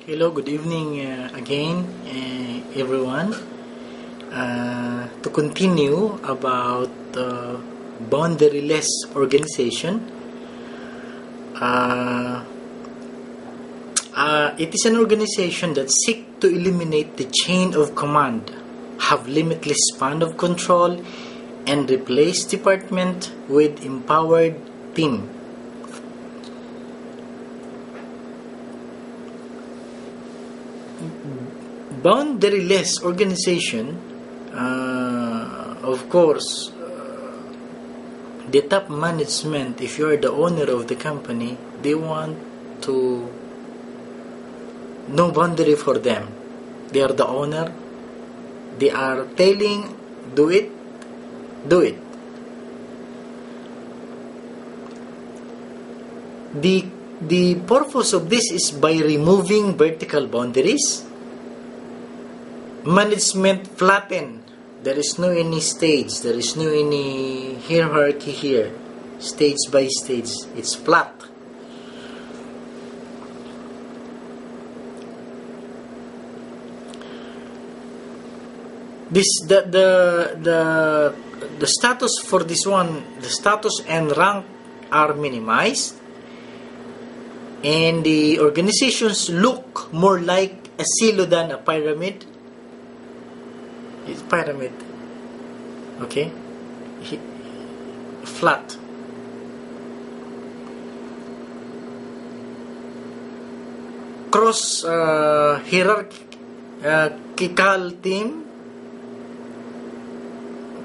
Hello, good evening again, everyone. To continue about boundaryless organization, uh, it is an organization that seeks to eliminate the chain of command, have limitless span of control, and replace department with empowered team. Boundaryless organization, of course, the top management, if you are the owner of the company, they want to no boundary for them. They are the owner. They are telling, do it, do it. The purpose of this is by removing vertical boundaries. Management flatten. There is no any stage. There is no any hierarchy here. Stage by stage. It's flat. This the status for this one, the status and rank are minimized, and the organizations look more like a silo than a pyramid. It's pyramid, okay, flat. Cross hierarchical team,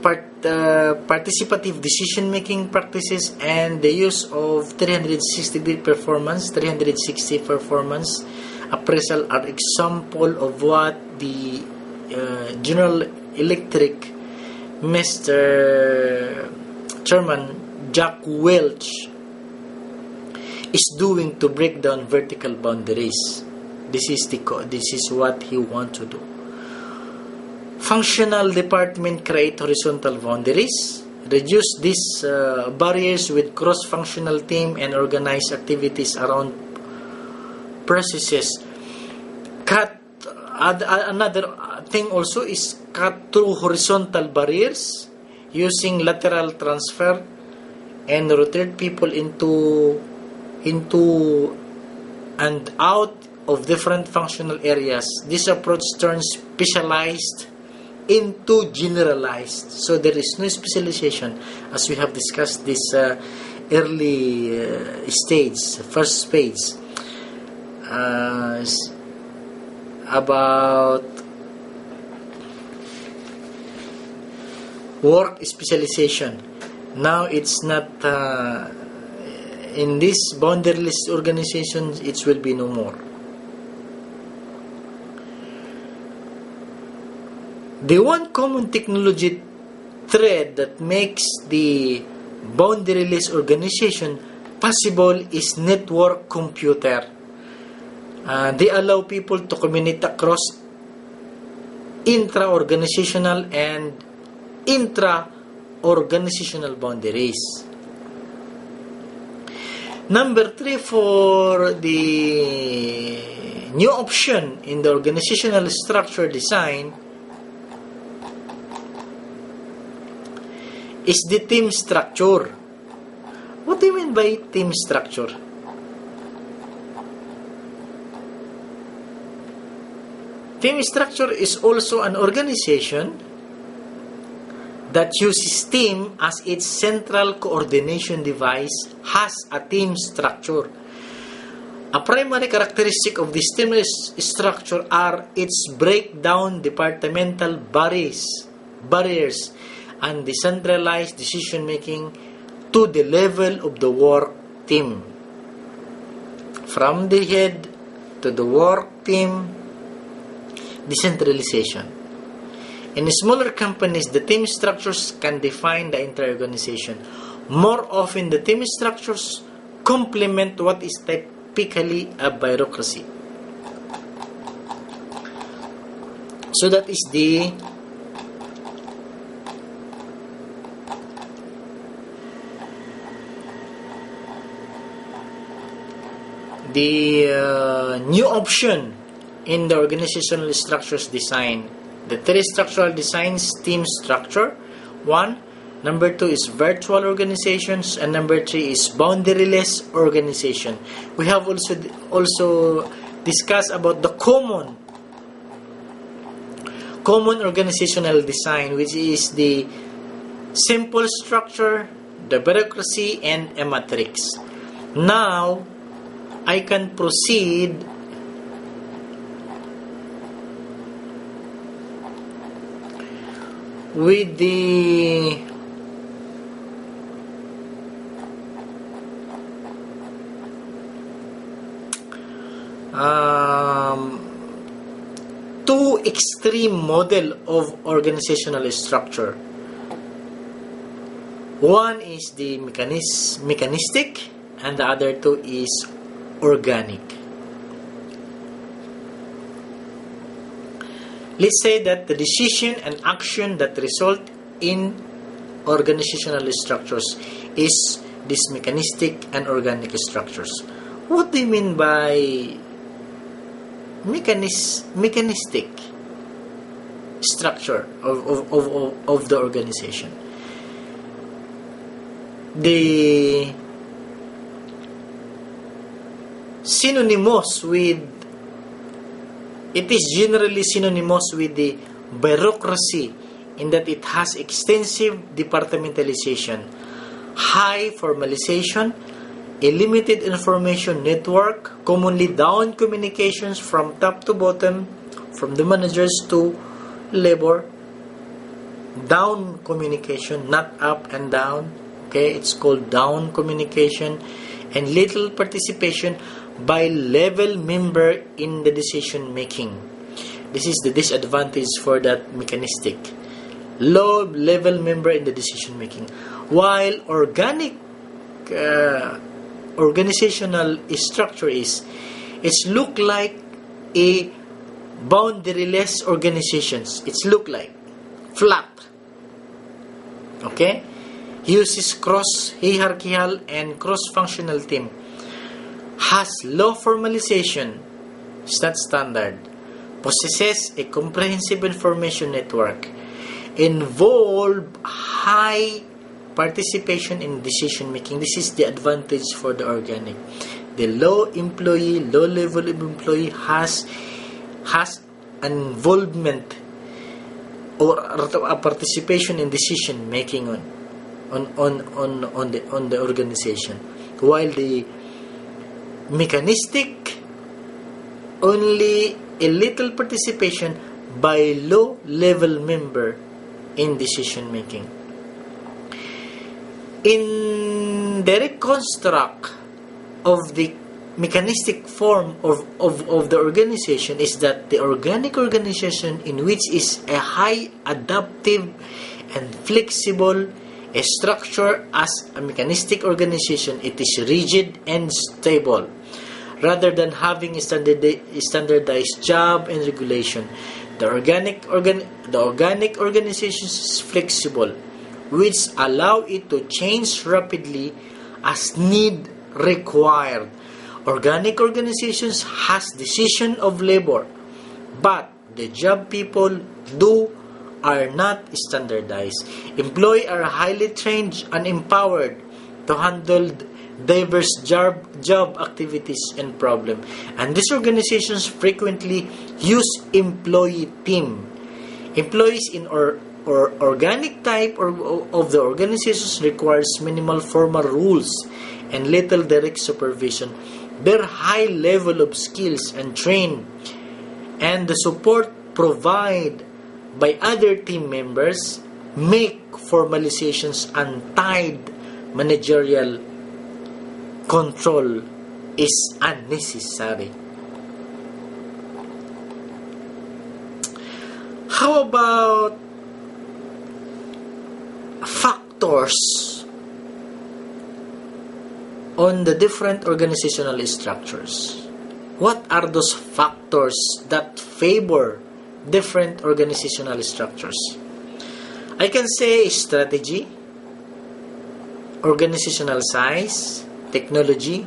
participative decision making practices, and the use of 360 performance appraisal are example of what the General Electric Mr. Chairman Jack Welch is doing to break down vertical boundaries. This is what he wants to do. Functional department create horizontal boundaries, reduce these barriers with cross-functional team, and organize activities around processes. Another thing also is cut through horizontal barriers using lateral transfer and rotate people into and out of different functional areas. This approach turns specialized into generalized, so there is no specialization, as we have discussed this early first page, about work specialization. Now it's not in this boundaryless organization, it will be no more. The one common technology thread that makes the boundaryless organization possible is network computer. They allow people to communicate across intra-organizational and intra-organizational boundaries. Number 3, for the new option in the organizational structure design is the team structure. What do you mean by team structure? Team structure is also an organization that uses team as its central coordination device, has a team structure. A primary characteristic of this team structure are its breakdown departmental barriers and decentralized decision making to the level of the work team. From the head to the work team, decentralization. In smaller companies, the team structures can define the entire organization. More often, the team structures complement what is typically a bureaucracy. So that is the new option in the organizational structures design. The three structural designs: team structure, 1. Number 2 is virtual organizations, and number 3 is boundaryless organization. We have also discussed about the common organizational design, which is the simple structure, the bureaucracy, and a matrix. Now, I can proceed with the two extreme model of organizational structure. One is the mechanistic, and the other two is organic. Let's say that the decision and action that result in organizational structures is this mechanistic and organic structures. What do you mean by mechanistic structure of the organization? The synonymous with, it is generally synonymous with the bureaucracy in that it has extensive departmentalization, high formalization, a limited information network, commonly down communications from top to bottom, from the managers to labor, down communication, not up and down. Okay, it's called down communication, and little participation by level member in the decision making. This is the disadvantage for that mechanistic. Low level member in the decision making. While organic organizational structure is, it's look like a boundaryless organizations. It's look like flat. Okay? Uses cross-hierarchical and cross-functional team. Has low formalization, it's not standard. Possesses a comprehensive information network. Involve high participation in decision making. This is the advantage for the organic. The low level of employee has an involvement or a participation in decision making on the organization, while the mechanistic only a little participation by low level member in decision making. In the reconstruct of the mechanistic form of the organization is that the organic organization, in which is a high adaptive and flexible a structure. As a mechanistic organization, it is rigid and stable rather than having a standardized job and regulation. The organic organization is flexible, which allow it to change rapidly as need required. Organic organizations has decision of labor, but the job people do are not standardized. Employees are highly trained and empowered to handle diverse job activities and problems. And these organizations frequently use employee team. Employees in or organic type of the organizations requires minimal formal rules and little direct supervision. Their high level of skills and train and the support provided by other team members make formalizations and tied managerial control is unnecessary. How about factors on the different organizational structures? What are those factors that favor different organizational structures? I can say strategy, organizational size, technology,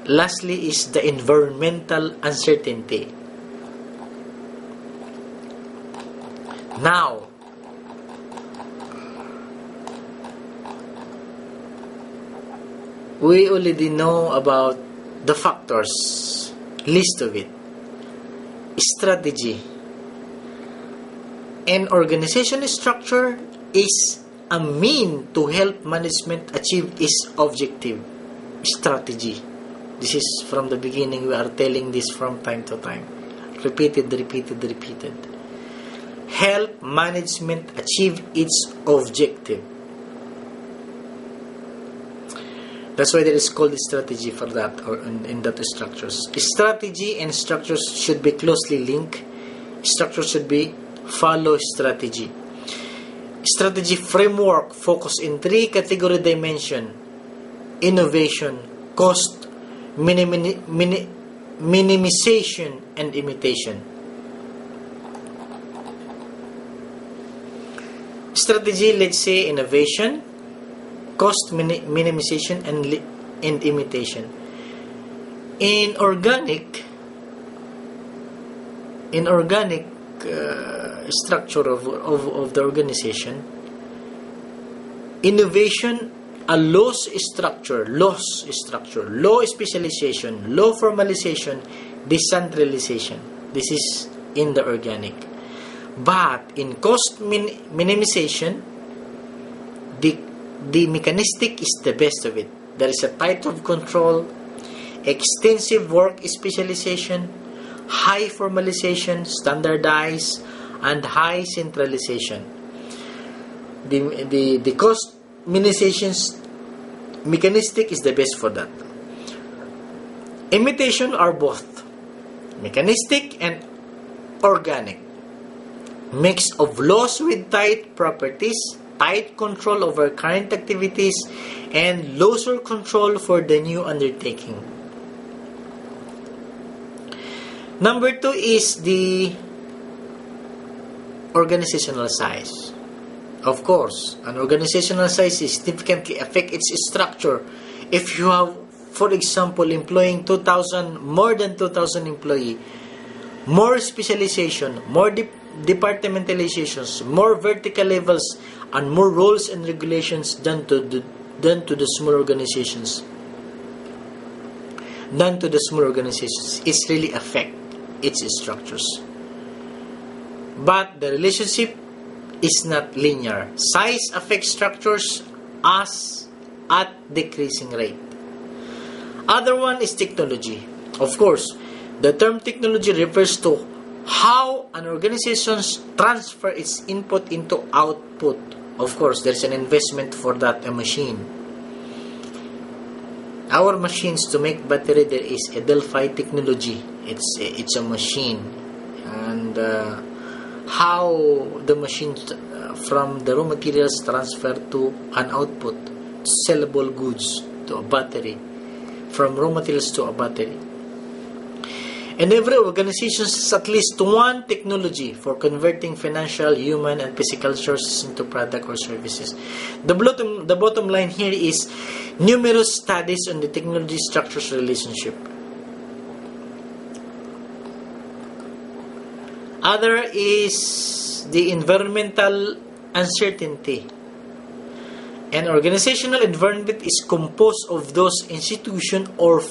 Lastly is the environmental uncertainty. Now, we already know about the factors, list of it. Strategy. An organization structure is a mean to help management achieve its objective. Strategy. This is from the beginning, we are telling this from time to time. Repeated. Help management achieve its objective. That's why there is called strategy for that, or in that structures. Strategy and structures should be closely linked. Structure should be follow strategy. Strategy framework focus in 3 category dimension: innovation, cost, minimization, and imitation. Strategy, let's say innovation, cost, minimization, and imitation. In organic structure of the organization, innovation, a low structure, low specialization, low formalization, decentralization. This is in the organic. But in cost minimization, the mechanistic is the best of it. There is a tight of control, extensive work specialization, high formalization, standardized, and high centralization. The cost minimization's mechanistic is the best for that. Imitation are both mechanistic and organic. Mix of laws with tight properties, tight control over current activities, and looser control for the new undertaking. Number 2 is the organizational size. Of course, an organizational size significantly affects its structure. If you have, for example, employing more than 2,000 employees, more specialization, more departmentalizations, more vertical levels, and more rules and regulations than to the small organizations. It's really affect its structures. But the relationship is not linear. Size affects structures as at decreasing rate. Other one is technology. Of course, the term technology refers to how an organization transfer its input into output. Of course, there's an investment for that, a machine. Our machines to make battery, there is a Delphi technology. It's a machine, and how the machine from the raw materials transfer to an output, sellable goods, to a battery, from raw materials to a battery. And every organization has at least one technology for converting financial, human, and physical sources into product or services. The bottom line here is numerous studies on the technology structures relationship. Other is the environmental uncertainty. An organizational environment is composed of those institutions or